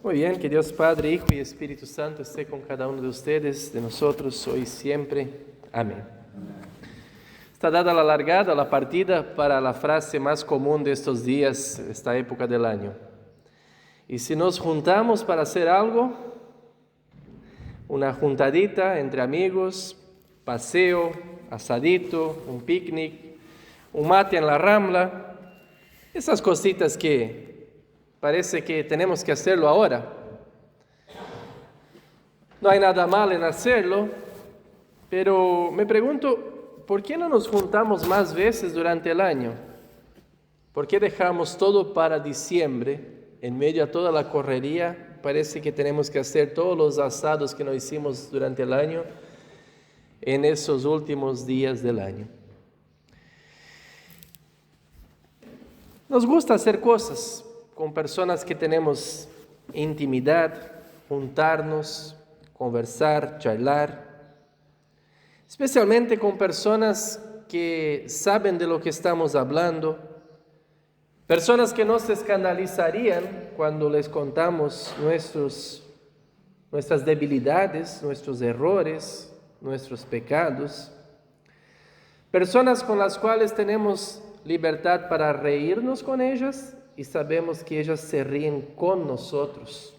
Muy bien, que Dios Padre, Hijo y Espíritu Santo esté con cada uno de ustedes, de nosotros, hoy y siempre. Amén. Está dada la largada, la partida para la frase más común de estos días, esta época del año. Y si nos juntamos para hacer algo, una juntadita entre amigos, paseo, asadito, un picnic, un mate en la rambla, esas cositas que parece que tenemos que hacerlo ahora. No hay nada mal en hacerlo, pero me pregunto, ¿por qué no nos juntamos más veces durante el año? ¿Por qué dejamos todo para diciembre? En medio de toda la correría, parece que tenemos que hacer todos los asados que no hicimos durante el año en esos últimos días del año. Nos gusta hacer cosas con personas que tenemos intimidad, juntarnos, conversar, charlar, especialmente con personas que saben de lo que estamos hablando, personas que no se escandalizarían cuando les contamos nuestras debilidades, nuestros errores, nuestros pecados, personas con las cuales tenemos libertad para reírnos con ellas y sabemos que ellas se ríen con nosotros.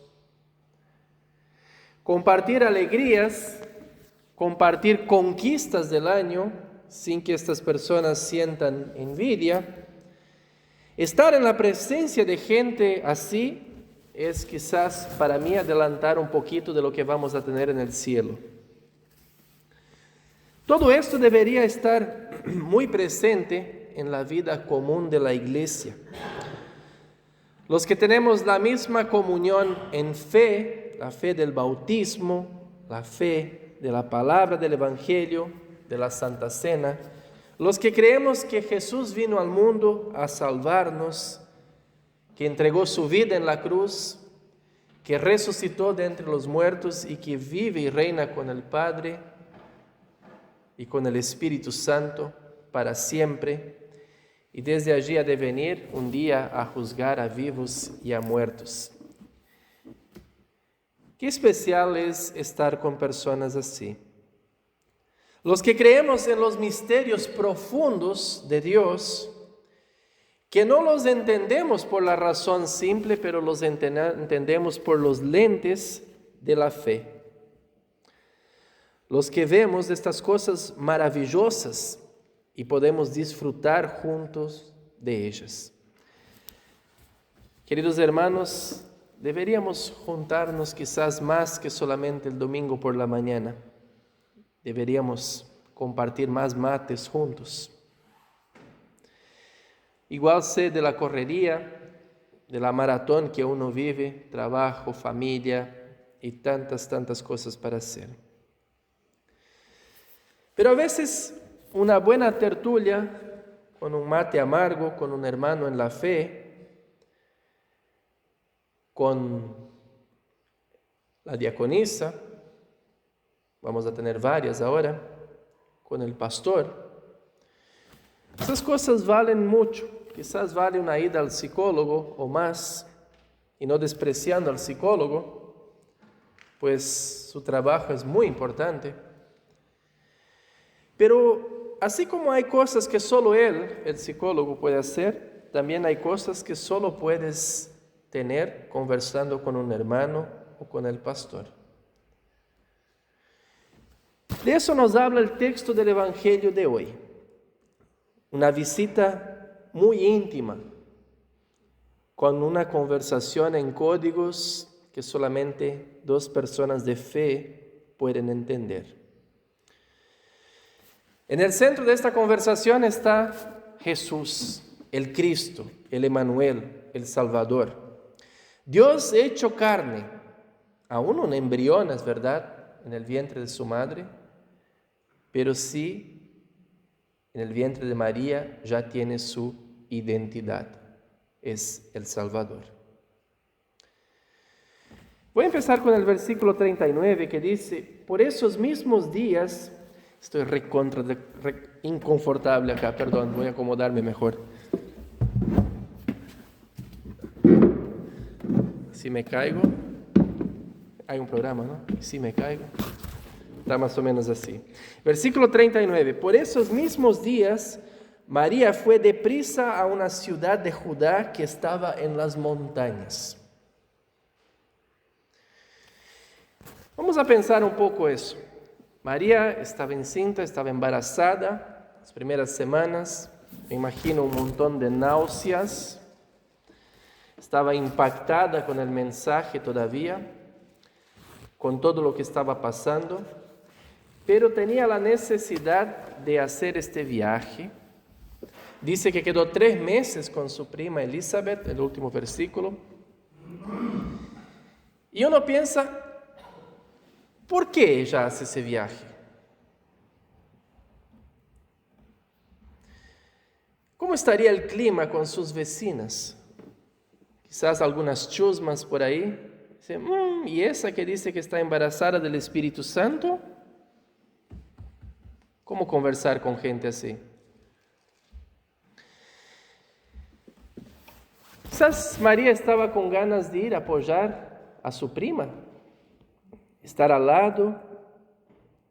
Compartir alegrías, compartir conquistas del año sin que estas personas sientan envidia. Estar en la presencia de gente así es quizás para mí adelantar un poquito de lo que vamos a tener en el cielo. Todo esto debería estar muy presente en la vida común de la iglesia. Los que tenemos la misma comunión en fe, la fe del bautismo, la fe de la palabra del Evangelio, de la Santa Cena, los que creemos que Jesús vino al mundo a salvarnos, que entregó su vida en la cruz, que resucitó de entre los muertos y que vive y reina con el Padre y con el Espíritu Santo para siempre, y desde allí ha de venir un día a juzgar a vivos y a muertos. Qué especial es estar con personas así. Los que creemos en los misterios profundos de Dios, que no los entendemos por la razón simple, pero los entendemos por los lentes de la fe. Los que vemos estas cosas maravillosas y podemos disfrutar juntos de ellas. Queridos hermanos, deberíamos juntarnos quizás más que solamente el domingo por la mañana. Deberíamos compartir más mates juntos. Igual sé de la correría, de la maratón que uno vive, trabajo, familia y tantas cosas para hacer. Pero a veces una buena tertulia, con un mate amargo, con un hermano en la fe, con la diaconisa, vamos a tener varias ahora, con el pastor. Esas cosas valen mucho, quizás vale una ida al psicólogo o más, y no despreciando al psicólogo, pues su trabajo es muy importante. Pero así como hay cosas que solo él, el psicólogo, puede hacer, también hay cosas que solo puedes tener conversando con un hermano o con el pastor. De eso nos habla el texto del Evangelio de hoy. Una visita muy íntima, con una conversación en códigos que solamente dos personas de fe pueden entender. En el centro de esta conversación está Jesús, el Cristo, el Emmanuel, el Salvador. Dios hecho carne, aún un embrión, es verdad, en el vientre de su madre, pero sí, en el vientre de María ya tiene su identidad, es el Salvador. Voy a empezar con el versículo 39 que dice: por esos mismos días, estoy inconfortable acá, perdón, voy a acomodarme mejor. Si me caigo, Hay un programa, ¿no? Y si me caigo. Está más o menos así. Versículo 39. Por esos mismos días, María fue deprisa a una ciudad de Judá que estaba en las montañas. Vamos a pensar un poco eso. María estaba encinta, estaba embarazada, las primeras semanas, me imagino un montón de náuseas, estaba impactada con el mensaje todavía, con todo lo que estaba pasando, pero tenía la necesidad de hacer este viaje. Dice que quedó 3 meses con su prima Elizabeth, el último versículo. Y uno piensa, ¿por qué ella hace ese viaje? ¿Cómo estaría el clima con sus vecinas? Quizás algunas chusmas por ahí. Dice, ¿y esa que dice que está embarazada del Espíritu Santo? ¿Cómo conversar con gente así? Quizás María estaba con ganas de ir a apoyar a su prima, estar al lado.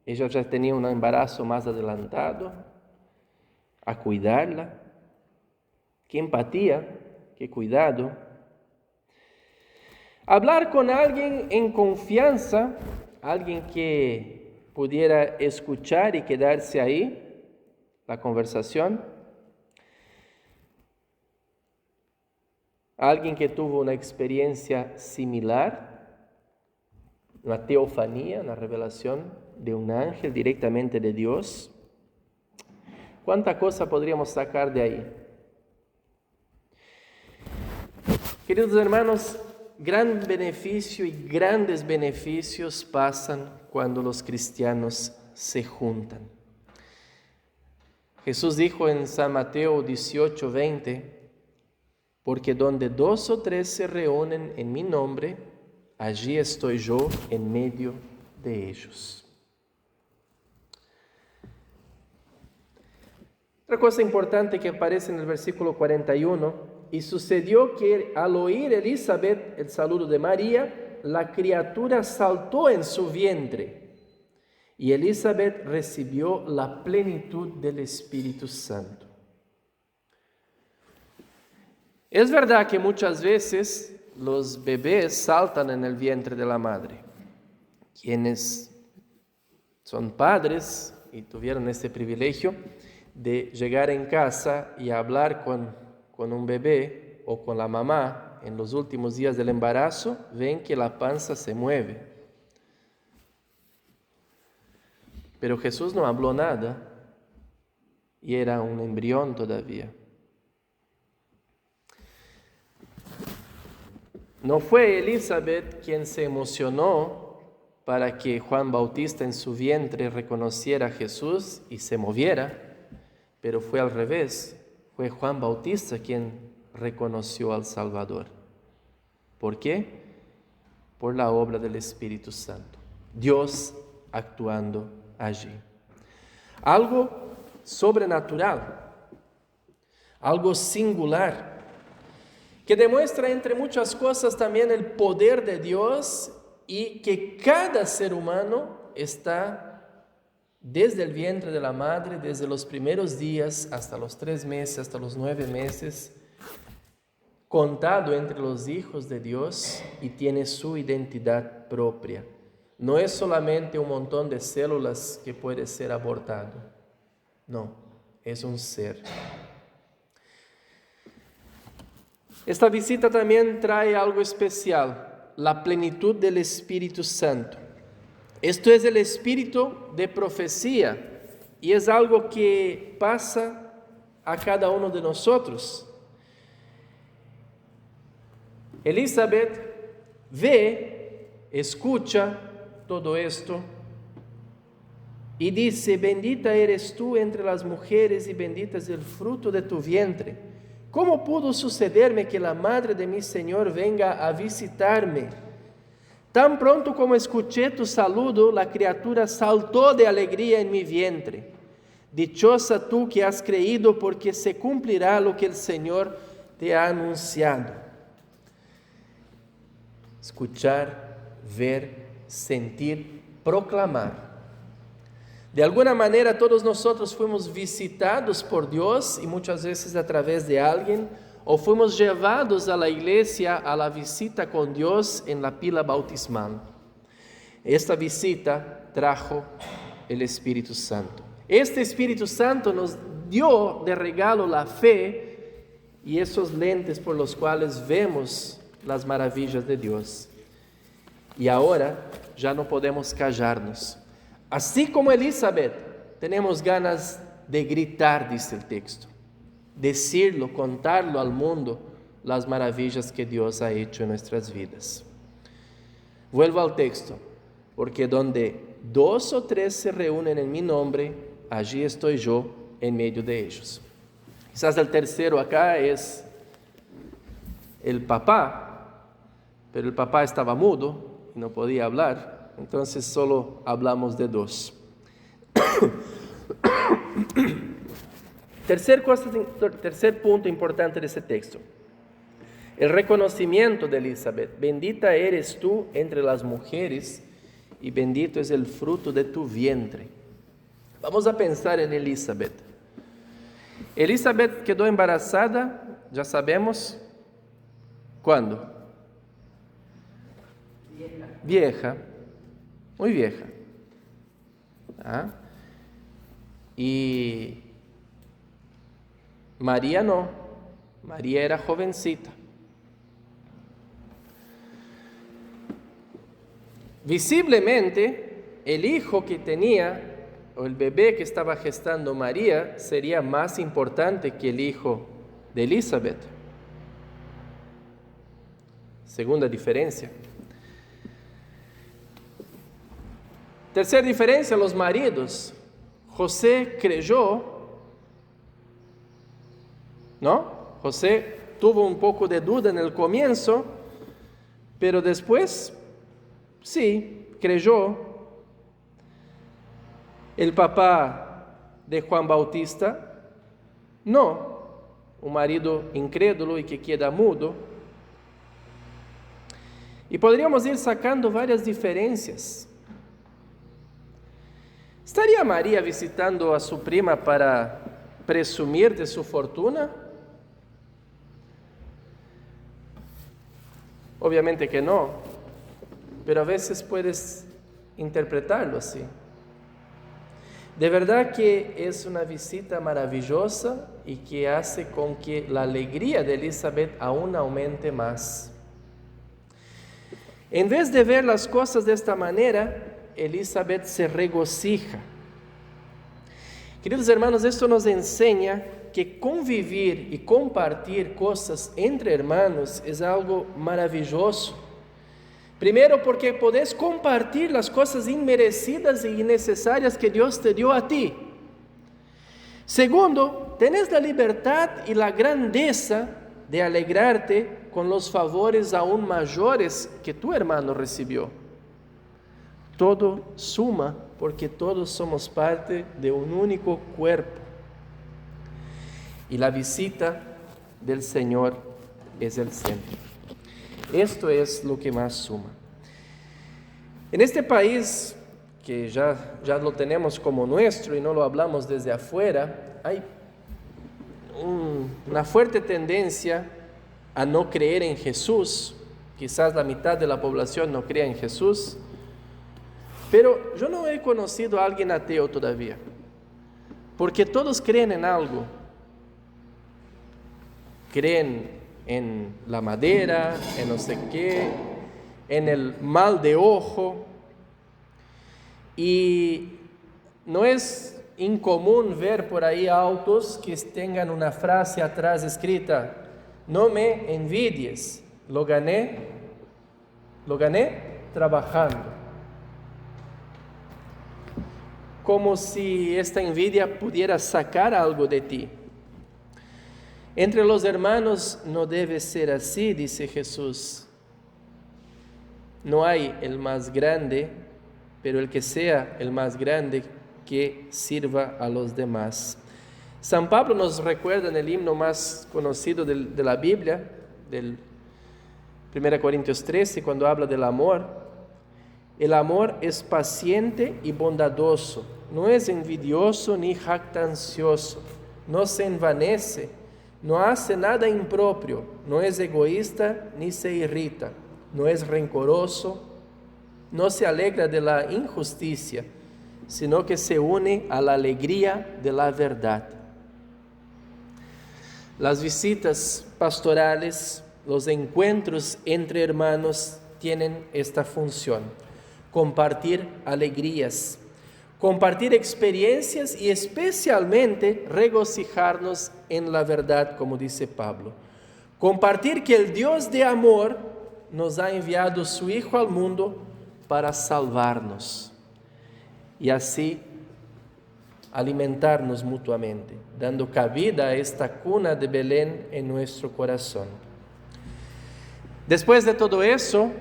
Ella ya tenía un embarazo más adelantado, a cuidarla. Qué empatía, qué cuidado. Hablar con alguien en confianza, alguien que pudiera escuchar y quedarse ahí, la conversación. Alguien que tuvo una experiencia similar, una teofanía, una revelación de un ángel directamente de Dios. ¿Cuánta cosa podríamos sacar de ahí? Queridos hermanos, gran beneficio y grandes beneficios pasan cuando los cristianos se juntan. Jesús dijo en San Mateo 18:20, porque donde 2 o 3 se reúnen en mi nombre, allí estoy yo en medio de ellos. Otra cosa importante que aparece en el versículo 41, y sucedió que al oír Elizabeth el saludo de María, la criatura saltó en su vientre, y Elizabeth recibió la plenitud del Espíritu Santo. Es verdad que muchas veces los bebés saltan en el vientre de la madre. Quienes son padres y tuvieron este privilegio de llegar en casa y hablar con un bebé o con la mamá en los últimos días del embarazo, ven que la panza se mueve. Pero Jesús no habló nada y era un embrión todavía. No fue Elizabeth quien se emocionó para que Juan Bautista en su vientre reconociera a Jesús y se moviera, pero fue al revés. Fue Juan Bautista quien reconoció al Salvador. ¿Por qué? Por la obra del Espíritu Santo. Dios actuando allí. Algo sobrenatural, algo singular, que demuestra entre muchas cosas también el poder de Dios y que cada ser humano está desde el vientre de la madre, desde los primeros días hasta los 3 meses, hasta los 9 meses, contado entre los hijos de Dios y tiene su identidad propia. No es solamente un montón de células que puede ser abortado. No, es un ser. Esta visita también trae algo especial, la plenitud del Espíritu Santo. Esto es el espíritu de profecía y es algo que pasa a cada uno de nosotros. Elizabeth ve, escucha todo esto y dice, bendita eres tú entre las mujeres y bendito es el fruto de tu vientre. ¿Cómo pudo sucederme que la madre de mi Señor venga a visitarme? Tan pronto como escuché tu saludo, la criatura saltó de alegría en mi vientre. Dichosa tú que has creído, porque se cumplirá lo que el Señor te ha anunciado. Escuchar, ver sentir, proclamar. De alguna manera todos nosotros fuimos visitados por Dios y muchas veces a través de alguien, o fuimos llevados a la iglesia a la visita con Dios en la pila bautismal. Esta visita trajo el Espíritu Santo. Este Espíritu Santo nos dio de regalo la fe y esos lentes por los cuales vemos las maravillas de Dios. Y ahora ya no podemos callarnos. Así como Elizabeth, tenemos ganas de gritar, dice el texto, decirlo, contarlo al mundo, las maravillas que Dios ha hecho en nuestras vidas. Vuelvo al texto, porque donde 2 o 3 se reúnen en mi nombre, allí estoy yo en medio de ellos. Quizás el tercero acá es el papá, pero el papá estaba mudo y no podía hablar. Entonces solo hablamos de 2. Tercer punto importante de este texto. El reconocimiento de Elizabeth. Bendita eres tú entre las mujeres y bendito es el fruto de tu vientre. Vamos a pensar en Elizabeth. Elizabeth quedó embarazada, ya sabemos, ¿cuándo? Vieja. Muy vieja. Y María no. María era jovencita. Visiblemente, el hijo que tenía, o el bebé que estaba gestando María, sería más importante que el hijo de Elizabeth. Segunda diferencia. Tercera diferencia, los maridos. José creyó, ¿no? José tuvo un poco de duda en el comienzo, pero después, sí, creyó. El papá de Juan Bautista, no, un marido incrédulo y que queda mudo. Y podríamos ir sacando varias diferencias. ¿Estaría María visitando a su prima para presumir de su fortuna? Obviamente que no, pero a veces puedes interpretarlo así. De verdad que es una visita maravillosa y que hace con que la alegría de Elizabeth aún aumente más. En vez de ver las cosas de esta manera, Elizabeth se regocija. Queridos hermanos, esto nos enseña que convivir y compartir cosas entre hermanos es algo maravilloso. Primero, porque podés compartir las cosas inmerecidas e innecesarias que Dios te dio a ti. Segundo, tenés la libertad y la grandeza de alegrarte con los favores aún mayores que tu hermano recibió. Todo suma porque todos somos parte de un único cuerpo. Y la visita del Señor es el centro. Esto es lo que más suma. En este país, que ya lo tenemos como nuestro y no lo hablamos desde afuera, hay una fuerte tendencia a no creer en Jesús. Quizás la mitad de la población no crea en Jesús. Pero yo no he conocido a alguien ateo todavía, porque todos creen en algo. Creen en la madera, en no sé qué, en el mal de ojo. Y no es incomún ver por ahí autos que tengan una frase atrás escrita: no me envidies, lo gané trabajando. Como si esta envidia pudiera sacar algo de ti. Entre los hermanos no debe ser así, dice Jesús. No hay el más grande, pero el que sea el más grande, que sirva a los demás. San Pablo nos recuerda en el himno más conocido de la Biblia, del 1 Corintios 13, cuando habla del amor, El amor es paciente y bondadoso, no es envidioso ni jactancioso, no se envanece, no hace nada impropio, no es egoísta ni se irrita, no es rencoroso, no se alegra de la injusticia, sino que se une a la alegría de la verdad. Las visitas pastorales, los encuentros entre hermanos tienen esta función: compartir alegrías, compartir experiencias y especialmente regocijarnos en la verdad, como dice Pablo. Compartir que el Dios de amor nos ha enviado su Hijo al mundo para salvarnos y así alimentarnos mutuamente, dando cabida a esta cuna de Belén en nuestro corazón. Después de todo eso,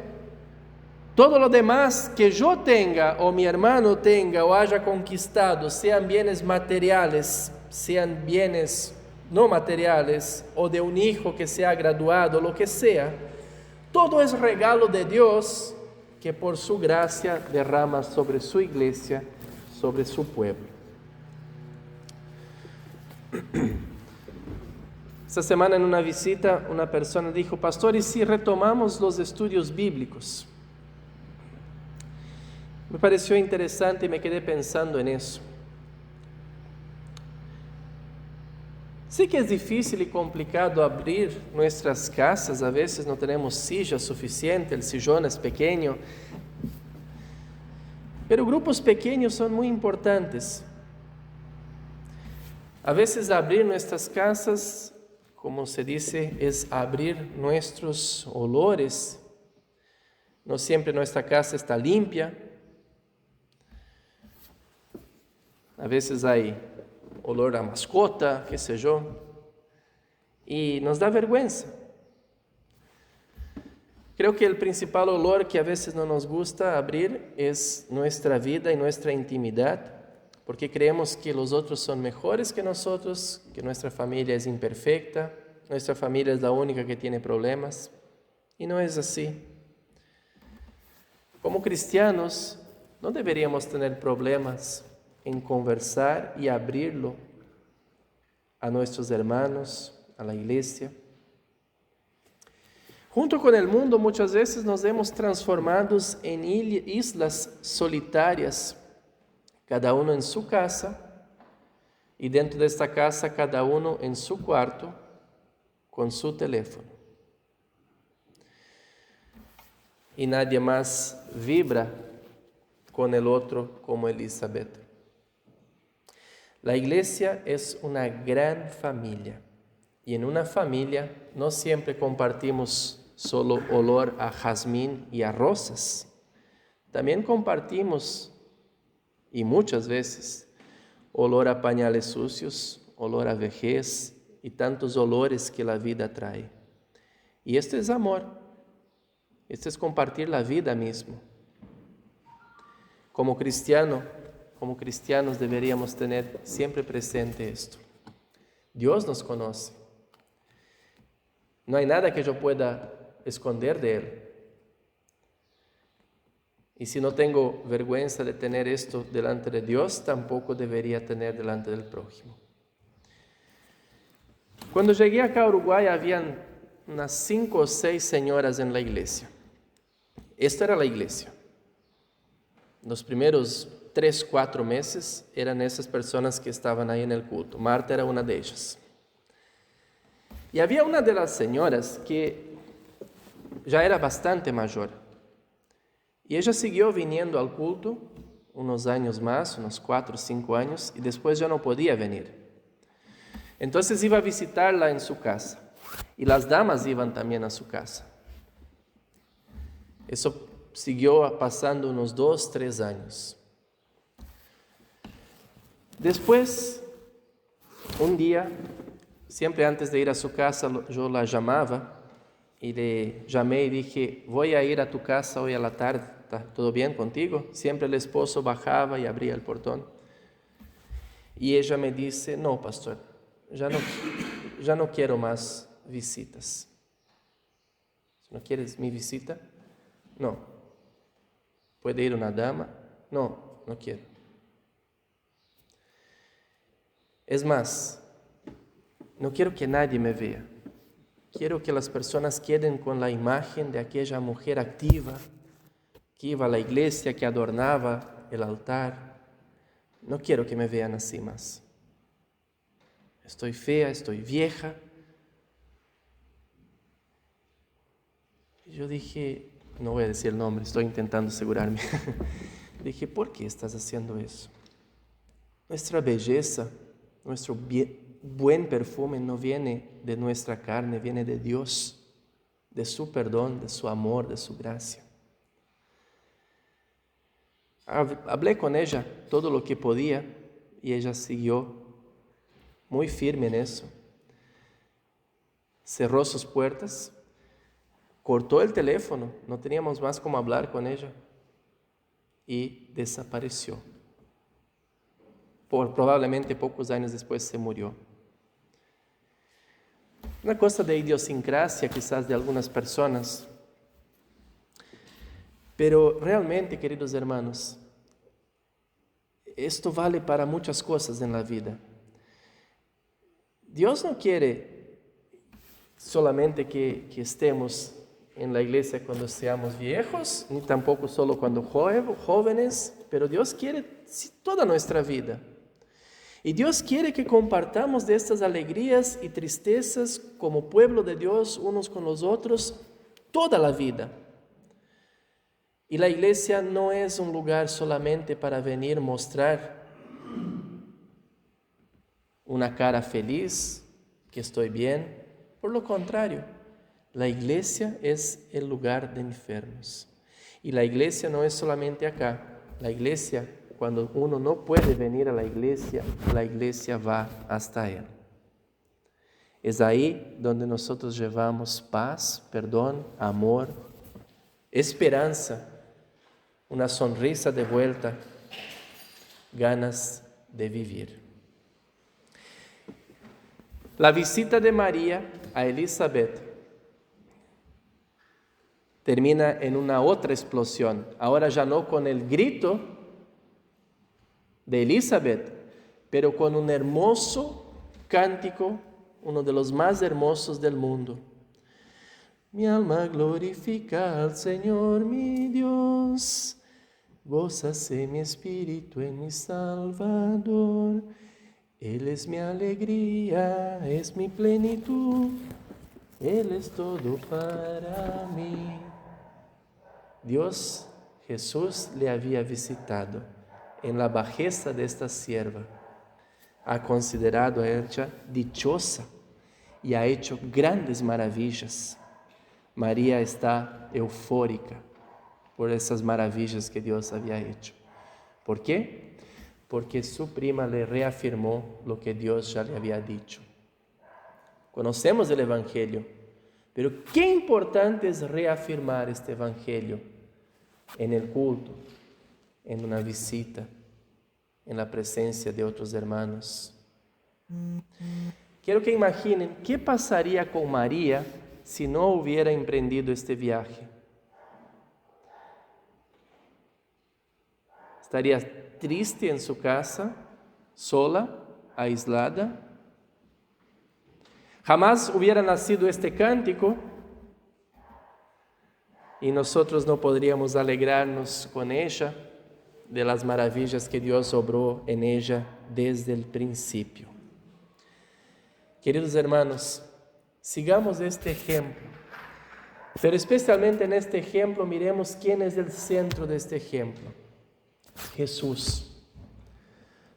todo lo demás que yo tenga o mi hermano tenga o haya conquistado, sean bienes materiales, sean bienes no materiales o de un hijo que se ha graduado, lo que sea, todo es regalo de Dios que por su gracia derrama sobre su iglesia, sobre su pueblo. Esta semana en una visita una persona dijo: pastor, ¿y si retomamos los estudios bíblicos? Me pareció interesante y me quedé pensando en eso. Sí que es difícil y complicado abrir nuestras casas, a veces no tenemos silla suficiente, el sillón es pequeño, pero grupos pequeños son muy importantes. A veces abrir nuestras casas, como se dice, es abrir nuestros olores. No siempre nuestra casa está limpia. A veces hay olor a mascota, qué sé yo, y nos da vergüenza. Creo que el principal olor que a veces no nos gusta abrir es nuestra vida y nuestra intimidad, porque creemos que los otros son mejores que nosotros, que nuestra familia es imperfecta, nuestra familia es la única que tiene problemas, y no es así. Como cristianos, no deberíamos tener problemas en conversar y abrirlo a nuestros hermanos, a la iglesia. Junto con el mundo, muchas veces nos hemos transformado en islas solitarias, cada uno en su casa, y dentro de esta casa, cada uno en su cuarto, con su teléfono. Y nadie más vibra con el otro como Elizabeth. La iglesia es una gran familia, y en una familia no siempre compartimos solo olor a jazmín y a rosas. También compartimos, y muchas veces, olor a pañales sucios, olor a vejez y tantos olores que la vida trae. Y esto es amor, esto es compartir la vida mismo. Como cristianos deberíamos tener siempre presente esto. Dios nos conoce. No hay nada que yo pueda esconder de Él. Y si no tengo vergüenza de tener esto delante de Dios, tampoco debería tener delante del prójimo. Cuando llegué acá a Uruguay, habían unas 5 o 6 señoras en la iglesia. Esta era la iglesia. Los primeros 3, 4 meses eran esas personas que estaban ahí en el culto. Marta era una de ellas. Y había una de las señoras que ya era bastante mayor. Y ella siguió viniendo al culto unos años más, unos 4 o 5 años, y después ya no podía venir. Entonces iba a visitarla en su casa. Y las damas iban también a su casa. Eso siguió pasando unos 2, 3 años. Después, un día, siempre antes de ir a su casa, yo la llamaba y le llamé y dije: voy a ir a tu casa hoy a la tarde, ¿está todo bien contigo? Siempre el esposo bajaba y abría el portón. Y ella me dice: no, pastor, ya no quiero más visitas. ¿No quieres mi visita? No. ¿Puede ir una dama? No, no quiero. Es más, no quiero que nadie me vea. Quiero que las personas queden con la imagen de aquella mujer activa que iba a la iglesia, que adornaba el altar. No quiero que me vean así más. Estoy fea, estoy vieja. Yo dije, no voy a decir el nombre, estoy intentando asegurarme. Dije, ¿por qué estás haciendo eso? Nuestra belleza, nuestro buen perfume no viene de nuestra carne, viene de Dios, de su perdón, de su amor, de su gracia. Hablé con ella todo lo que podía y ella siguió muy firme en eso. Cerró sus puertas, cortó el teléfono, no teníamos más cómo hablar con ella y desapareció. Probablemente pocos años después se murió. Una cosa de idiosincrasia quizás de algunas personas. Pero realmente, queridos hermanos, esto vale para muchas cosas en la vida. Dios no quiere solamente que estemos en la iglesia cuando seamos viejos, ni tampoco solo cuando jóvenes, pero Dios quiere toda nuestra vida. Y Dios quiere que compartamos de estas alegrías y tristezas como pueblo de Dios unos con los otros toda la vida. Y la iglesia no es un lugar solamente para venir mostrar una cara feliz, que estoy bien. Por lo contrario, la iglesia es el lugar de enfermos. Y la iglesia no es solamente acá. La iglesia, cuando uno no puede venir a la iglesia va hasta él. Es ahí donde nosotros llevamos paz, perdón, amor, esperanza, una sonrisa de vuelta, ganas de vivir. La visita de María a Elizabeth termina en una otra explosión, ahora ya no con el grito de Elizabeth, pero con un hermoso cántico, uno de los más hermosos del mundo. Mi alma glorifica al Señor mi Dios, gózase mi espíritu en mi Salvador. Él es mi alegría, es mi plenitud, Él es todo para mí. Dios, Jesús le había visitado en la bajeza de esta sierva, ha considerado a ella dichosa y ha hecho grandes maravillas. María está eufórica por esas maravillas que Dios había hecho. ¿Por qué? Porque su prima le reafirmó lo que Dios ya le había dicho. Conocemos el Evangelio, pero qué importante es reafirmar este Evangelio en el culto, en una visita, en la presencia de otros hermanos. Quiero que imaginen qué pasaría con María si no hubiera emprendido este viaje. Estaría triste en su casa, sola, aislada. Jamás hubiera nacido este cántico y nosotros no podríamos alegrarnos con ella de las maravillas que Dios obró en ella desde el principio. Queridos hermanos, sigamos este ejemplo, pero especialmente en este ejemplo miremos quién es el centro de este ejemplo. Jesús.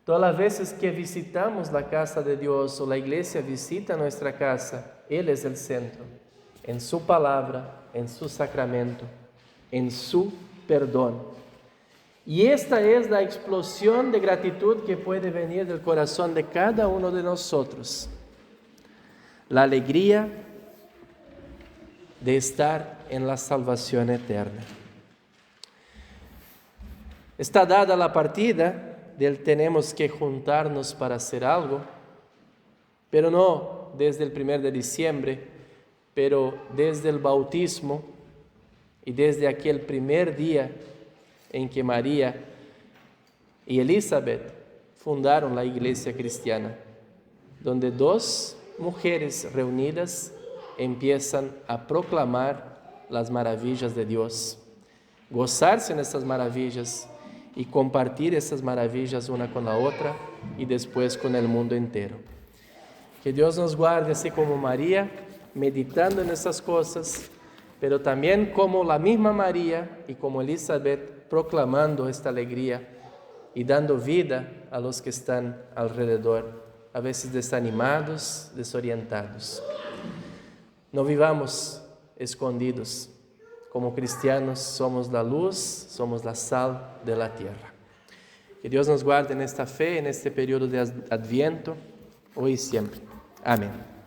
Todas las veces que visitamos la casa de Dios o la iglesia visita nuestra casa, Él es el centro, en su palabra, en su sacramento, en su perdón. Y esta es la explosión de gratitud que puede venir del corazón de cada uno de nosotros. La alegría de estar en la salvación eterna. Está dada la partida del tenemos que juntarnos para hacer algo, pero no desde el 1 de diciembre, pero desde el bautismo y desde aquel primer día en que María y Elizabeth fundaron la iglesia cristiana, donde dos mujeres reunidas empiezan a proclamar las maravillas de Dios, gozarse en estas maravillas y compartir esas maravillas una con la otra y después con el mundo entero. Que Dios nos guarde así como María, meditando en estas cosas, pero también como la misma María y como Elizabeth proclamando esta alegría y dando vida a los que están alrededor, a veces desanimados, desorientados. No vivamos escondidos. Como cristianos somos la luz, somos la sal de la tierra. Que Dios nos guarde en esta fe, en este periodo de Adviento, hoy y siempre. Amén.